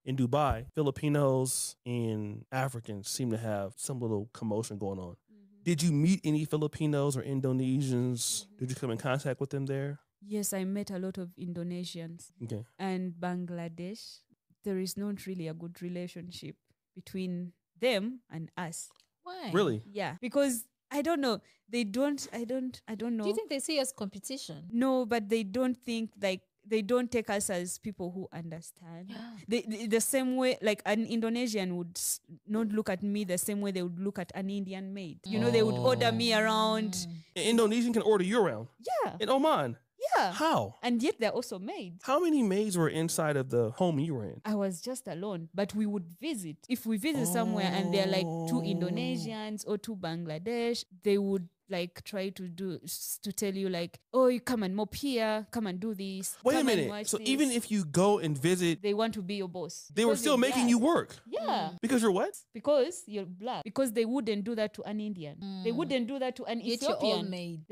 in Dubai, Filipinos and Africans seem to have some little commotion going on. Did you meet any Filipinos or Indonesians? Did you come in contact with them there? Yes, I met a lot of Indonesians. Okay. And Bangladesh. There is not really a good relationship between them and us. Why? Really? Yeah, because I don't know. I don't know. Do you think they see us competition? No, but they don't think they don't take us as people who understand. The same way, like an Indonesian would not look at me the same way they would look at an Indian maid. You know, they would order me around. An Indonesian can order you around? Yeah. In Oman? Yeah. How? And yet they're also maids. How many maids were inside of the home you were in? I was just alone, but we would visit. If we visit somewhere and they're like 2 Indonesians or 2 Bangladesh, they would like try to tell you like, oh, you come and mop here, come and do this. Wait a minute. So even if you go and visit, they want to be your boss. They were still making you work. Yeah. Because you're what? Because you're black. Because they wouldn't do that to an Indian. They wouldn't do that to an Ethiopian.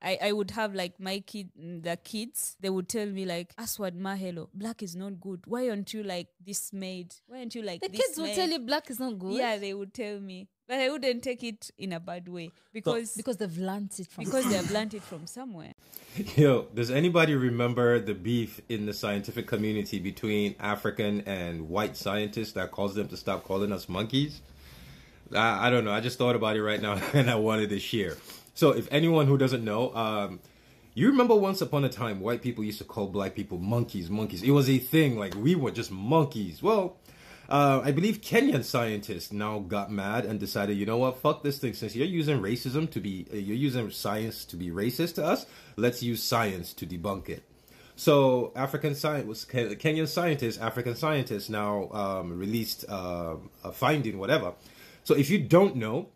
I would have like the kids, they would tell me like, Aswad Mahelo, black is not good. Why aren't you like this maid? Why aren't you like the this kids would tell you black is not good? Yeah, they would tell me. But I wouldn't take it in a bad way because they've learned it from they've learned it from somewhere. Yo, does anybody remember the beef in the scientific community between African and white scientists that caused them to stop calling us monkeys? I don't know. I just thought about it right now and I wanted to share. So if anyone who doesn't know, you remember once upon a time, white people used to call black people monkeys. It was a thing, like we were just monkeys. Well, I believe Kenyan scientists now got mad and decided, you know what, fuck this thing. Since you're using you're using science to be racist to us, let's use science to debunk it. So African scientists now released a finding, whatever. So if you don't know,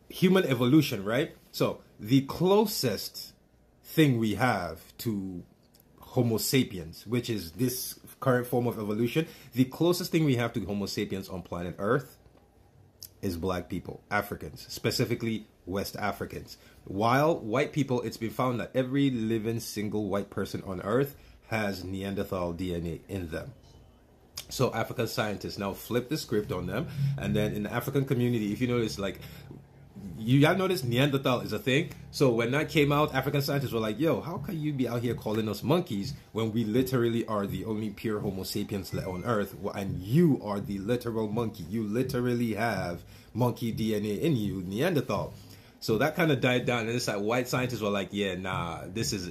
human evolution, right? So the closest thing we have to Homo sapiens, which is this current form of evolution, the closest thing we have to Homo sapiens on planet Earth is black people, Africans, specifically West Africans. While white people, it's been found that every living single white person on Earth has Neanderthal DNA in them. So African scientists now flip the script on them, and then in the African community, if you notice, like, you gotta notice Neanderthal is a thing. So when that came out, African scientists were like, yo, how can you be out here calling us monkeys when we literally are the only pure Homo sapiens on Earth, and you are the literal monkey. You literally have monkey DNA in you, Neanderthal. So that kind of died down, and it's like white scientists were like, yeah, nah, this is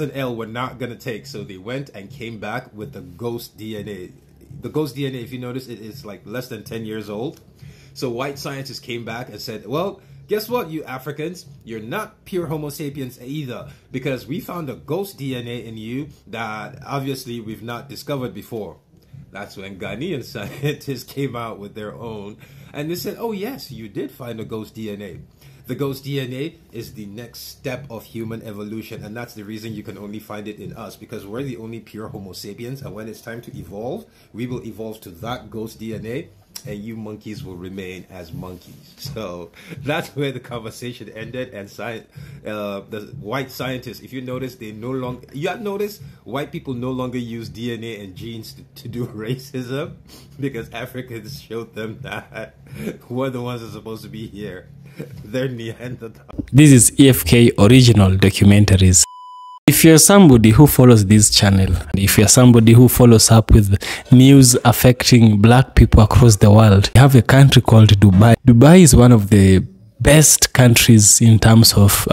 an L we're not gonna take. So they went and came back with the ghost DNA. The ghost DNA, if you notice, it is like less than 10 years old. So white scientists came back and said, well, guess what, you Africans? You're not pure Homo sapiens either, because we found a ghost DNA in you that obviously we've not discovered before. That's when Ghanaian scientists came out with their own, and they said, oh yes, you did find a ghost DNA. The ghost DNA is the next step of human evolution, and that's the reason you can only find it in us, because we're the only pure Homo sapiens, and when it's time to evolve, we will evolve to that ghost DNA, and you monkeys will remain as monkeys. So that's where the conversation ended. And the white scientists, if you notice, you have noticed white people no longer use DNA and genes to do racism, because Africans showed them that we're the ones that are supposed to be here. They're Neanderthal. This is EFK Original Documentaries. If you're somebody who follows this channel, if you're somebody who follows up with news affecting black people across the world, we have a country called Dubai. Dubai is one of the best countries in terms of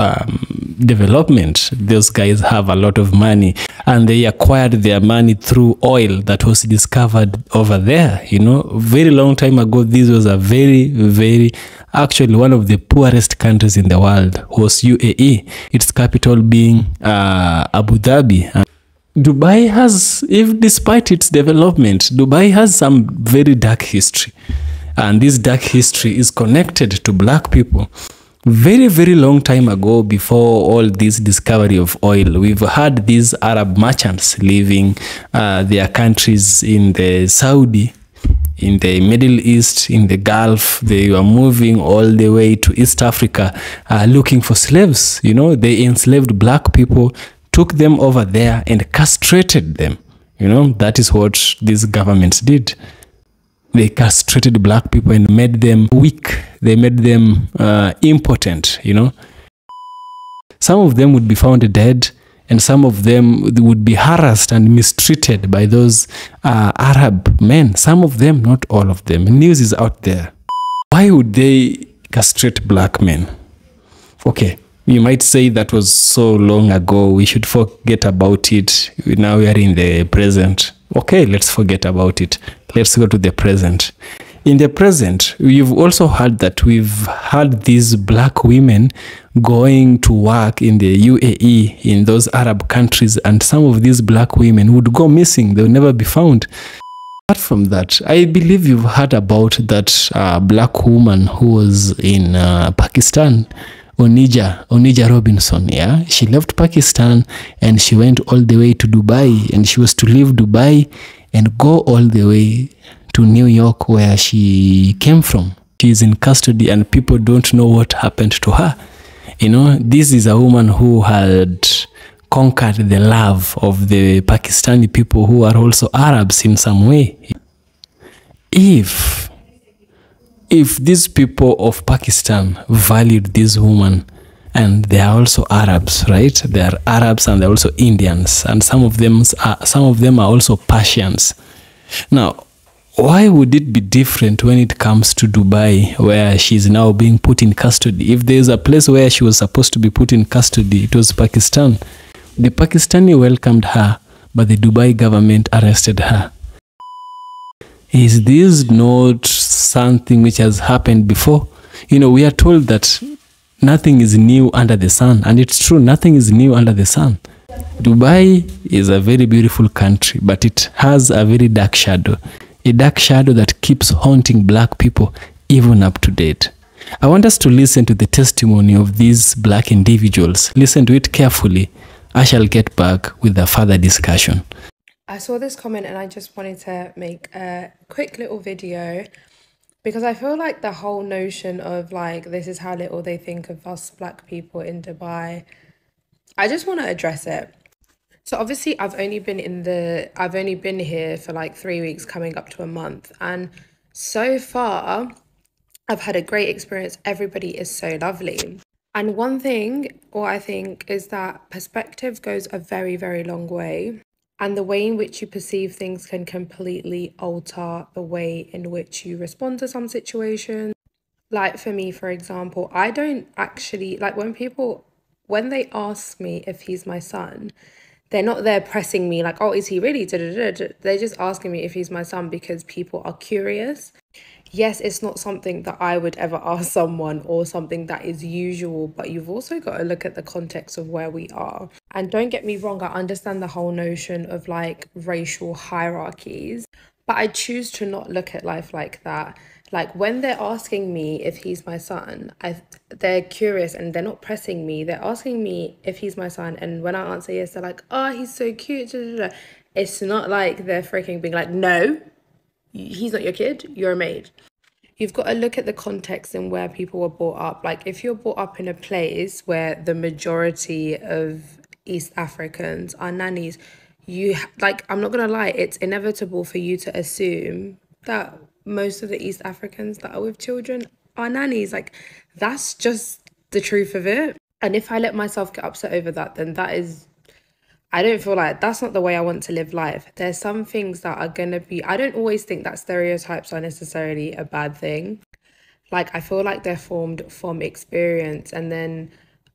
development. Those guys have a lot of money, and they acquired their money through oil that was discovered over there. You know, very long time ago, this was a very actually one of the poorest countries in the world was UAE, its capital being Abu Dhabi. Dubai has, despite its development, Dubai has some very dark history. And this dark history is connected to black people. Very long time ago, before all this discovery of oil, we've had these Arab merchants leaving their countries in the Saudi, in the Middle East, in the Gulf. They were moving all the way to East Africa looking for slaves. You know, they enslaved black people, took them over there and castrated them. You know, that is what these governments did. They castrated black people and made them weak. They made them impotent, you know. Some of them would be found dead, and some of them would be harassed and mistreated by those Arab men. Some of them, not all of them. News is out there. Why would they castrate black men? Okay, you might say that was so long ago, we should forget about it. Now we are in the present. Okay, let's forget about it. Let's go to the present. In the present, you've also heard that we've had these black women going to work in the UAE, in those Arab countries, and some of these black women would go missing. They'll never be found. Apart from that, I believe you've heard about that black woman who was in Pakistan, Onija Robinson. Yeah, she left Pakistan and she went all the way to Dubai, and she was to leave Dubai and go all the way to New York, where she came from. She is in custody and people don't know what happened to her. You know, this is a woman who had conquered the love of the Pakistani people, who are also Arabs in some way. If these people of Pakistan valued this woman, and they are also Arabs, right? They are Arabs and they're also Indians, and some of them are also Persians. Now, why would it be different when it comes to Dubai, where she's now being put in custody? If there's a place where she was supposed to be put in custody, it was Pakistan. The Pakistani welcomed her, but the Dubai government arrested her. Is this not something which has happened before? You know, we are told that nothing is new under the sun, and it's true, nothing is new under the sun. Dubai is a very beautiful country, but it has a very dark shadow. A dark shadow that keeps haunting black people even up to date. I want us to listen to the testimony of these black individuals. Listen to it carefully. I shall get back with a further discussion. I saw this comment and I just wanted to make a quick little video, because I feel like the whole notion of like, this is how little they think of us black people in Dubai, I just want to address it. So obviously I've only been here for like 3 weeks, coming up to a month, and so far I've had a great experience. Everybody is so lovely. And one thing, or I think, is that perspective goes a very, very long way. And the way in which you perceive things can completely alter the way in which you respond to some situations. Like for me, for example, I don't actually, like when they ask me if he's my son, they're not there pressing me like, oh, is he really? They're just asking me if he's my son because people are curious. Yes, it's not something that I would ever ask someone or something that is usual, but you've also got to look at the context of where we are. And don't get me wrong, I understand the whole notion of like racial hierarchies, but I choose to not look at life like that. Like when they're asking me if he's my son, they're curious and they're not pressing me. They're asking me if he's my son, and when I answer yes, they're like, oh, he's so cute. It's not like they're freaking being like, no, he's not your kid, you're a maid. You've got to look at the context and where people were brought up. Like if you're brought up in a place where the majority of East Africans are nannies, I'm not gonna lie, it's inevitable for you to assume that most of the East Africans that are with children are nannies. Like that's just the truth of it. And if I let myself get upset over that, then I don't feel like that's not the way I want to live life. There's some things that are going to be, I don't always think that stereotypes are necessarily a bad thing. Like, I feel like they're formed from experience, and then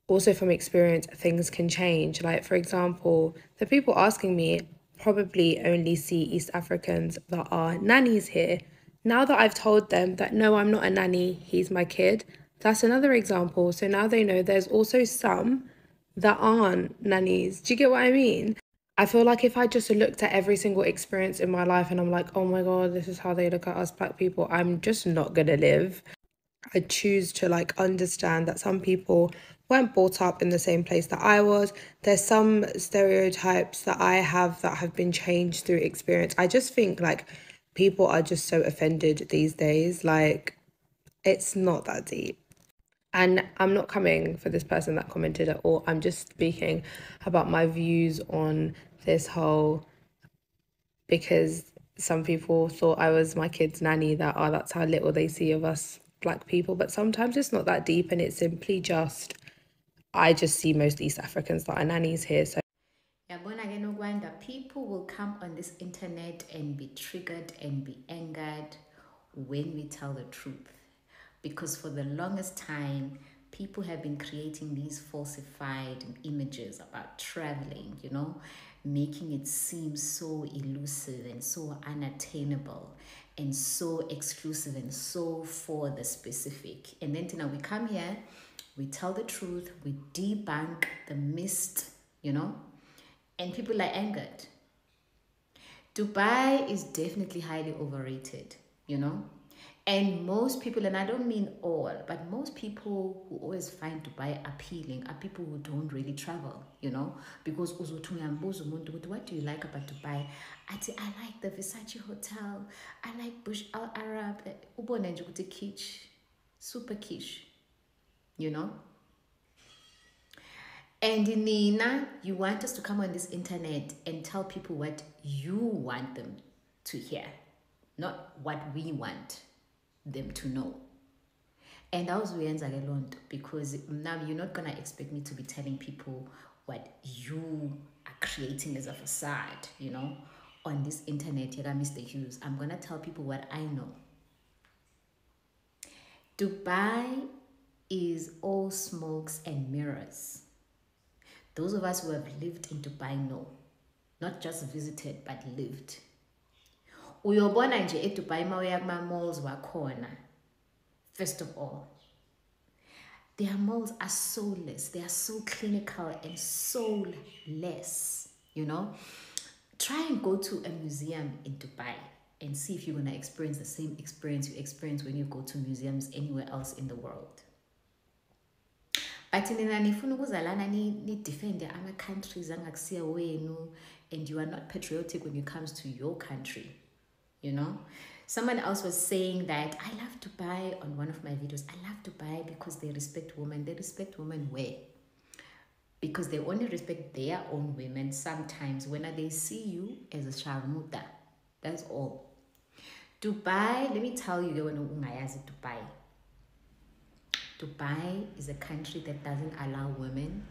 also from experience, things can change. Like, for example, the people asking me probably only see East Africans that are nannies here. Now that I've told them that, no, I'm not a nanny, he's my kid, that's another example. So now they know there's also some that aren't nannies. Do you get what I mean? I feel like if I just looked at every single experience in my life and I'm like, oh my God, this is how they look at us black people, I'm just not gonna live. I choose to like understand that some people weren't brought up in the same place that I was. There's some stereotypes that I have that have been changed through experience. I just think like people are just so offended these days. Like it's not that deep. And I'm not coming for this person that commented at all. I'm just speaking about my views on this whole because some people thought I was my kid's nanny, that, oh, that's how little they see of us Black people. But sometimes it's not that deep, and it's simply just, I just see most East Africans that are nannies here. So people will come on this internet and be triggered and be angered when we tell the truth. Because for the longest time, people have been creating these falsified images about traveling, you know, making it seem so elusive and so unattainable and so exclusive and so for the specific. And then we come here, we tell the truth, we debunk the mist, you know, and people are angered. Dubai is definitely highly overrated, you know. And most people, and I don't mean all, but most people who always find Dubai appealing are people who don't really travel, you know, because what do you like about Dubai? I like the Versace Hotel, I like Bush Al Arab, kitsch, super kitsch, you know. And Nina, you want us to come on this internet and tell people what you want them to hear, not what we want them to know. And that was because now you're not gonna expect me to be telling people what you are creating as a facade, you know, on this internet. Mr. Hughes, I'm gonna tell people what I know. Dubai is all smokes and mirrors. Those of us who have lived in Dubai know, not just visited but lived. Uyobona nje eDubai mawuya kuma malls wakhona. First of all, their malls are soulless. They are so clinical and soulless, you know. Try and go to a museum in Dubai and see if you're going to experience the same experience you experience when you go to museums anywhere else in the world. But nina nifuna ukuzalana ni defend ama countries angakusiya wenu, and you are not patriotic when it comes to your country. You know, someone else was saying that I love Dubai on one of my videos. I love Dubai because they respect women. They respect women where? Because they only respect their own women sometimes when they see you as a sharmuta. That's all. Dubai, let me tell you, Dubai. Dubai is a country that doesn't allow women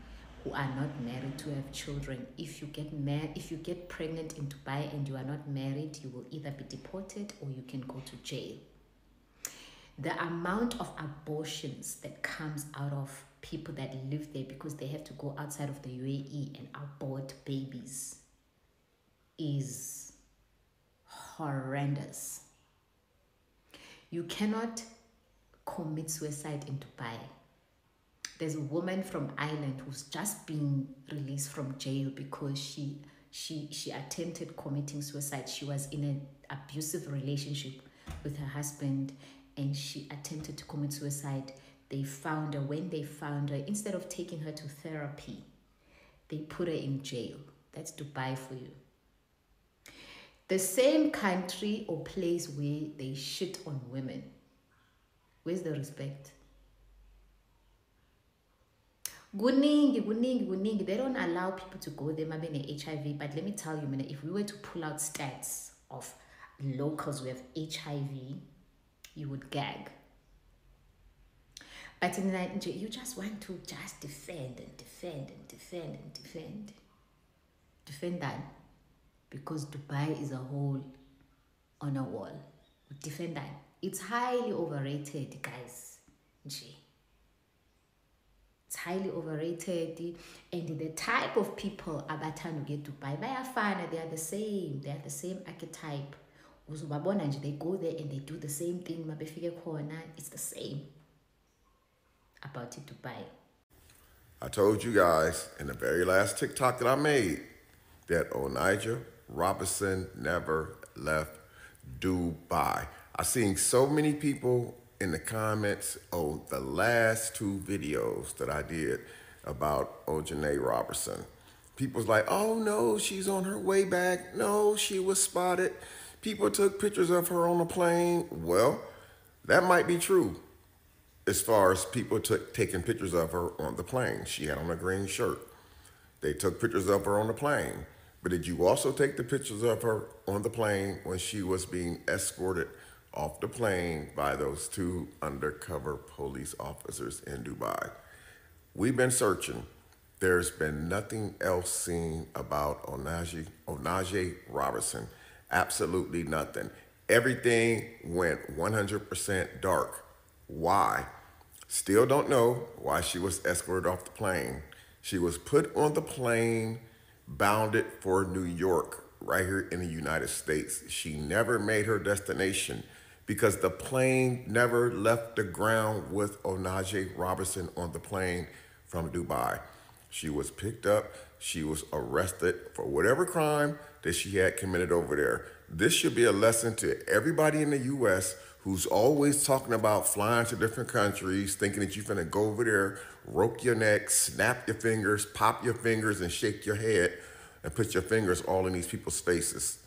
who are not married to have children. If you get pregnant in Dubai and you are not married, you will either be deported or you can go to jail. The amount of abortions that comes out of people that live there because they have to go outside of the UAE and abort babies is horrendous. You cannot commit suicide in Dubai. There's a woman from Ireland who's just been released from jail because she attempted committing suicide. She was in an abusive relationship with her husband and she attempted to commit suicide. They found her. When they found her, instead of taking her to therapy, they put her in jail. That's Dubai for you. The same country or place where they shit on women. Where's the respect? Guningi. They don't allow people to go there, maybe HIV. But let me tell you, if we were to pull out stats of locals who have HIV, you would gag. But in Nigeria, you just want to just defend and defend and defend and defend. Defend that. Because Dubai is a hole on a wall. Defend that. It's highly overrated, guys. It's highly overrated. And the type of people abatanu get Dubai, they are the same. They are the same archetype. They go there and they do the same thing. It's the same about it, Dubai. I told you guys in the very last TikTok that I made that Onija Robinson never left Dubai. I've seen so many people in the comments on the last two videos that I did about Onija Robertson. People's like, oh no, she's on her way back. No, she was spotted. People took pictures of her on the plane. Well, that might be true as far as people taking pictures of her on the plane. She had on a green shirt. They took pictures of her on the plane. But did you also take the pictures of her on the plane when she was being escorted off the plane by those 2 undercover police officers in Dubai? We've been searching. There's been nothing else seen about Onaje Robertson. Absolutely nothing. Everything went 100% dark. Why? Still don't know why she was escorted off the plane. She was put on the plane, bounded for New York, right here in the United States. She never made her destination because the plane never left the ground with Onaje Robertson on the plane from Dubai. She was picked up. She was arrested for whatever crime that she had committed over there. This should be a lesson to everybody in the U.S. who's always talking about flying to different countries, thinking that you're going to go over there, rope your neck, snap your fingers, pop your fingers, and shake your head and put your fingers all in these people's faces,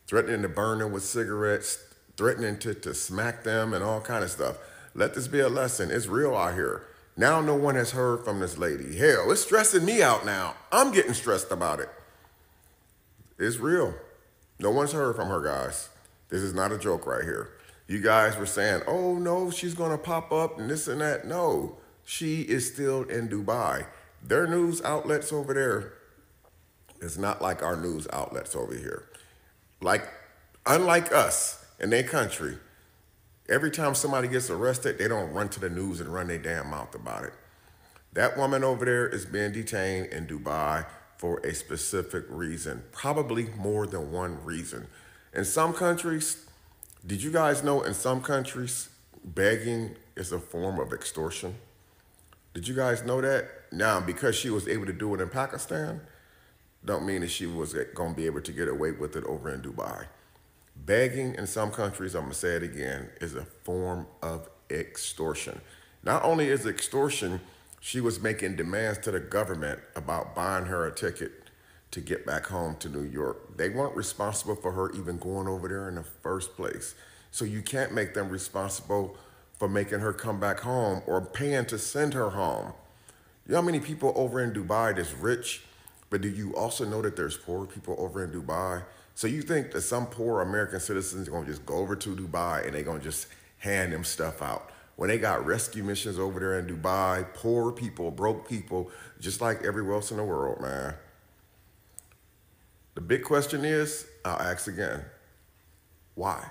threatening to burn them with cigarettes, threatening to smack them and all kind of stuff. Let this be a lesson. It's real out here. Now no one has heard from this lady. Hell, it's stressing me out now. I'm getting stressed about it. It's real. No one's heard from her, guys. This is not a joke right here. You guys were saying, oh, no, she's going to pop up and this and that. No, she is still in Dubai. Their news outlets over there is not like our news outlets over here. Unlike us in their country, every time somebody gets arrested, they don't run to the news and run their damn mouth about it. That woman over there is being detained in Dubai for a specific reason, probably more than one reason. In some countries, did you guys know in some countries, begging is a form of extortion? Did you guys know that? Now, because she was able to do it in Pakistan, don't mean that she was going to be able to get away with it over in Dubai. Begging in some countries, I'm going to say it again, is a form of extortion. Not only is it extortion, she was making demands to the government about buying her a ticket to get back home to New York. They weren't responsible for her even going over there in the first place. So you can't make them responsible for making her come back home or paying to send her home. You know how many people over in Dubai that's rich, but do you also know that there's poor people over in Dubai? So you think that some poor American citizens are gonna just go over to Dubai and they're gonna just hand them stuff out? When they got rescue missions over there in Dubai, poor people, broke people, just like everywhere else in the world, man. The big question is, I'll ask again, why?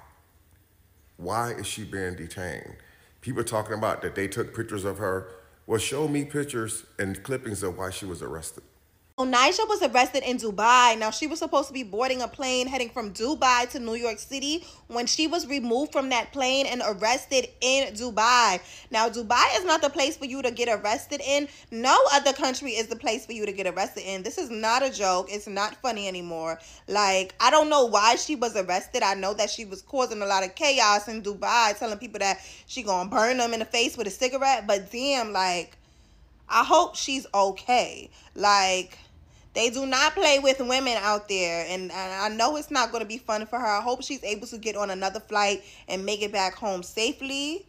Why is she being detained? People talking about that they took pictures of her. Well, show me pictures and clippings of why she was arrested. Onaja was arrested in Dubai. Now, she was supposed to be boarding a plane heading from Dubai to New York City when she was removed from that plane and arrested in Dubai. Now, Dubai is not the place for you to get arrested in. No other country is the place for you to get arrested in. This is not a joke. It's not funny anymore. Like, I don't know why she was arrested. I know that she was causing a lot of chaos in Dubai, telling people that she gonna burn them in the face with a cigarette. But damn, like, I hope she's okay. Like, they do not play with women out there. And I know it's not going to be fun for her. I hope she's able to get on another flight and make it back home safely.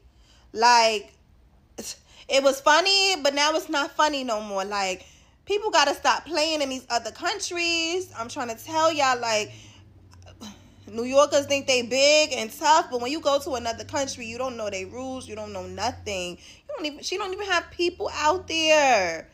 Like, it was funny, but now it's not funny no more. Like, people got to stop playing in these other countries. I'm trying to tell y'all, like, New Yorkers think they big and tough, but when you go to another country, you don't know their rules. You don't know nothing. She don't even have people out there.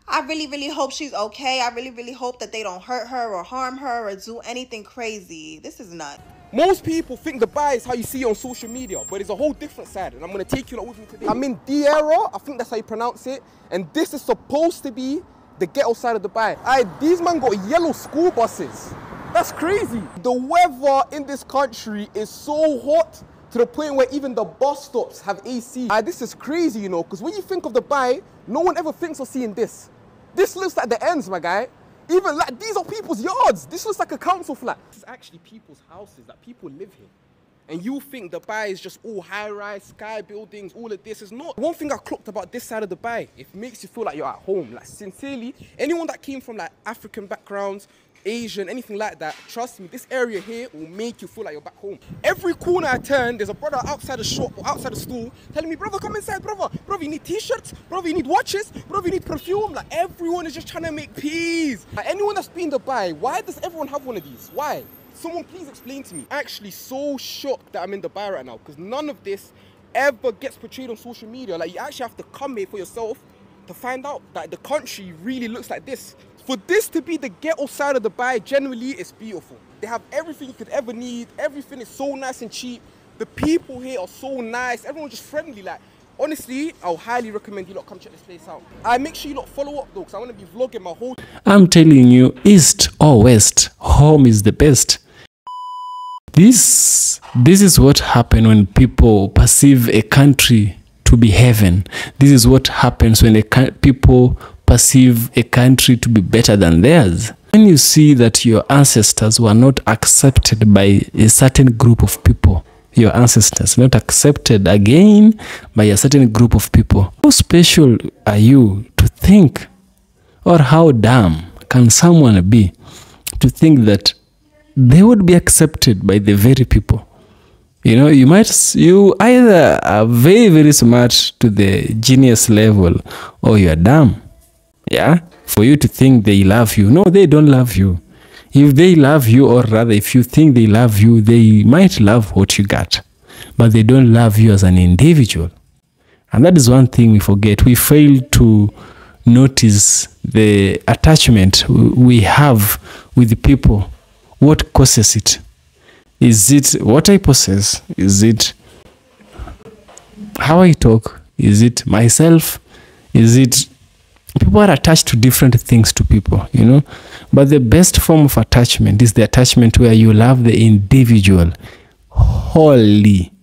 I really, really hope she's okay. I really, really hope that they don't hurt her or harm her or do anything crazy. This is nuts. Most people think Dubai is how you see it on social media, but it's a whole different side, and I'm going to take you lot with me today. I'm in Diera, I think that's how you pronounce it, and this is supposed to be the ghetto side of Dubai. These man got yellow school buses. That's crazy. The weather in this country is so hot to the point where even the bus stops have AC. This is crazy, you know, because when you think of Dubai, no one ever thinks of seeing this. This looks like the ends, my guy. Even like, these are people's yards. This looks like a council flat. This is actually people's houses that people live here. And you think Dubai is just all high-rise, sky buildings, all of this. It's not. One thing I clocked about this side of Dubai, it makes you feel like you're at home. Like, sincerely, anyone that came from like African backgrounds, Asian, anything like that, trust me, this area here will make you feel like you're back home. Every corner I turn, there's a brother outside the shop or outside the store telling me, brother, come inside, brother, you need t-shirts, brother, you need watches, brother, you need perfume. Like, everyone is just trying to make peace. Like, anyone that's been to Dubai, why does everyone have one of these? Why? Someone please explain to me. I'm actually so shocked that I'm in Dubai right now, because none of this ever gets portrayed on social media. Like, you actually have to come here for yourself to find out that the country really looks like this. For this to be the ghetto side of Dubai, generally it's beautiful. They have everything you could ever need. Everything is so nice and cheap. The people here are so nice. Everyone's just friendly. Like, honestly, I'll highly recommend you lot come check this place out. I make sure you lot follow up though, because I want to be vlogging my whole... I'm telling you, east or west, home is the best. This is what happens when people perceive a country to be heaven. This is what happens when people perceive a country to be better than theirs. When you see that your ancestors were not accepted by a certain group of people, your ancestors not accepted again by a certain group of people, how special are you to think, or how dumb can someone be to think that they would be accepted by the very people? You know, you either are very, very smart to the genius level, or you are dumb. Yeah, for you to think they love you. No, they don't love you. If they love you, or rather if you think they love you, they might love what you got, but they don't love you as an individual. And that is one thing we forget. We fail to notice the attachment we have with the people. What causes it? Is it what I possess? Is it how I talk? Is it myself? Is it... People are attached to different things to people, you know. But the best form of attachment is the attachment where you love the individual wholly.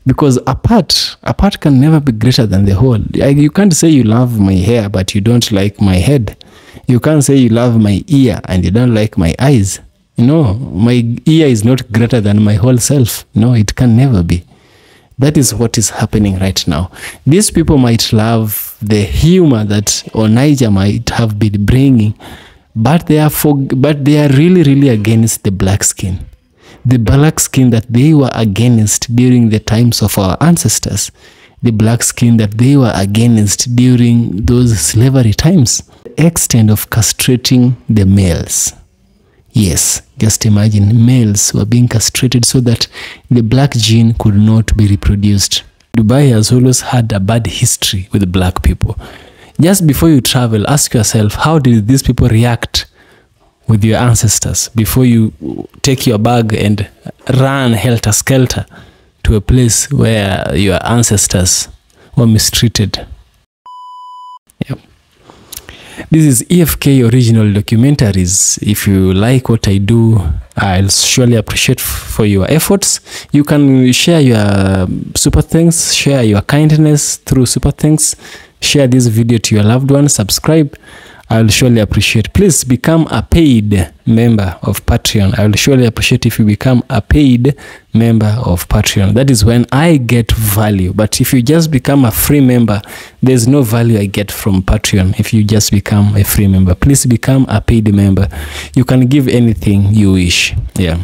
Because a part can never be greater than the whole. You can't say you love my hair, but you don't like my head. You can't say you love my ear and you don't like my eyes. No, my ear is not greater than my whole self. No, it can never be. That is what is happening right now. These people might love the humor that Onaija might have been bringing, but they are really, really against the black skin. The black skin that they were against during the times of our ancestors. The black skin that they were against during those slavery times. The extent of castrating the males. Yes, just imagine, males were being castrated so that the black gene could not be reproduced. Dubai has always had a bad history with black people. Just before you travel, ask yourself, how did these people react with your ancestors before you take your bag and run helter-skelter to a place where your ancestors were mistreated? Yep. This is EFK Original Documentaries. If you like what I do, I'll surely appreciate for your efforts. You can share your super thanks, share your kindness through super thanks, share this video to your loved ones, subscribe. I'll surely appreciate. Please become a paid member of Patreon. I'll surely appreciate if you become a paid member of Patreon. That is when I get value. But if you just become a free member, there's no value I get from Patreon if you just become a free member. Please become a paid member. You can give anything you wish. Yeah.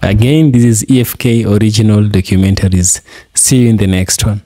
Again, this is EFK Original Documentaries. See you in the next one.